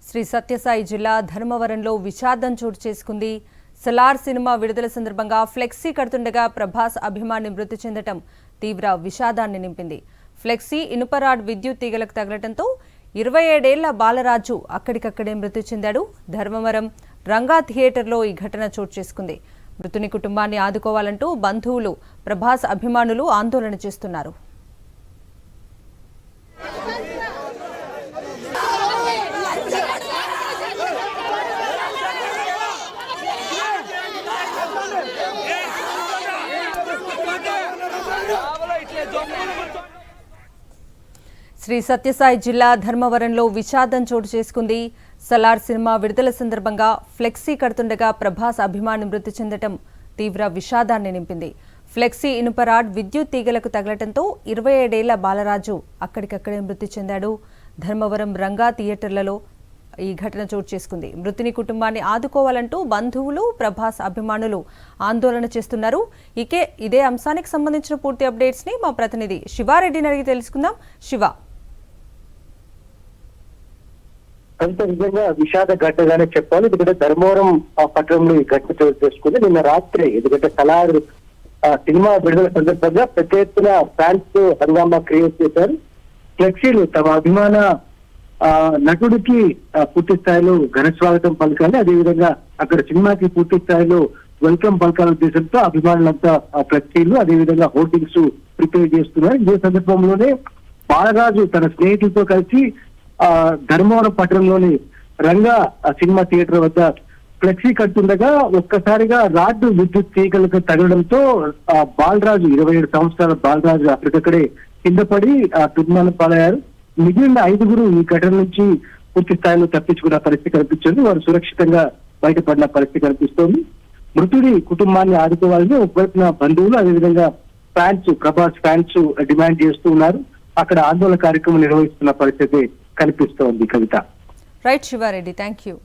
శ్రీ సత్యసాయి జిల్లా ధర్మవరంలో విషాదం చోటు చేసుకుంది. సలార్ సినిమా విడుదల సందర్భంగా ఫ్లెక్సీ కడుతుండగా ప్రభాస్ అభిమాని మృతి చెందటం తీవ్ర విషాదాన్ని నింపింది. ఫ్లెక్సీ ఇనుపరాడ్ విద్యుత్ తీగలకు తగలటంతో 27 ఏళ్ల బాలరాజు అక్కడికక్కడే మృతి చెందాడు. ధర్మవరం రంగా థియేటర్లో ఈ ఘటన చోటు చేసుకుంది. మృతుని కుటుంబాన్ని ఆదుకోవాలంటూ బంధువులు, ప్రభాస్ అభిమానులు ఆందోళన చేస్తున్నారు. శ్రీ సత్యసాయి జిల్లా ధర్మవరంలో విషాదం చోటు చేసుకుంది. సలార్ సినిమా విడుదల సందర్భంగా ఫ్లెక్సీ కడుతుండగా ప్రభాస్ అభిమాని మృతి చెందటం తీవ్ర విషాదాన్ని నింపింది. ఫ్లెక్సీ ఇనుపరాడ్ విద్యుత్ తీగలకు తగలటంతో 27 ఏళ్ల బాలరాజు అక్కడికక్కడే మృతి చెందాడు. ధర్మవరం రంగా థియేటర్లలో ఈ ఘటన చోటు చేసుకుంది. మృతుని కుటుంబాన్ని ఆదుకోవాలంటూ బంధువులు, ప్రభాస్ అభిమానులు ఆందోళన చేస్తున్నారు. ఇదే అంశానికి సంబంధించిన పూర్తి అప్డేట్స్ ని మా ప్రతినిధి శివారెడ్డిని అడిగి తెలుసుకుందాం. శివ, అంత నిజంగా విషాద ఘటనగానే చెప్పాలి. ఎందుకంటే ధర్మవరం పట్టణంలో ఈ ఘటన చోటు చేసుకుంది. నిన్న రాత్రి ఎందుకంటే సలార్ సినిమా విడుదల సందర్భంగా పెద్ద ఎత్తున ఫ్యాన్స్ హంగామా క్రియేట్ చేశారు. ఫ్లెక్సీలు తమ అభిమాన నటుడికి పూర్తి స్థాయిలో ఘన స్వాగతం పలకాలి, అదేవిధంగా అక్కడ సినిమాకి పూర్తి స్థాయిలో వెల్కమ్ పలకాల ఉద్దేశంతో అభిమానులంతా ఫ్లెక్సీలు అదేవిధంగా హోర్డింగ్స్ ప్రిపేర్ చేస్తున్నారు. ఇదే సందర్భంలోనే బాలరాజు తన స్నేహితులతో కలిసి ధర్మవరం పట్టణంలోని రంగా సినిమా థియేటర్ వద్ద ఫ్లెక్సీ కడుతుండగా ఒక్కసారిగా రాడ్డు విద్యుత్ తీగలకు తగలడంతో బాలరాజు 27 సంవత్సరాల బాలరాజు అక్కడికక్కడే కింద పడి దుర్మరణం పాలయ్యారు. మిగిలిన 5గురు ఈ ఘటన నుంచి పూర్తి స్థాయిలో తప్పించుకున్న పరిస్థితి కనిపించింది. వారు సురక్షితంగా బయటపడిన పరిస్థితి కనిపిస్తోంది. మృతుడి కుటుంబాన్ని ఆదుకోవాలని ఒకవైపున బంధువులు అదేవిధంగా ఫ్యాన్స్, ప్రభాస్ ఫ్యాన్స్ డిమాండ్ చేస్తూ ఉన్నారు. అక్కడ ఆందోళన కార్యక్రమం నిర్వహిస్తున్న పరిస్థితి కనిపిస్తోంది. Kavitha. Right Shiva Reddy, thank you.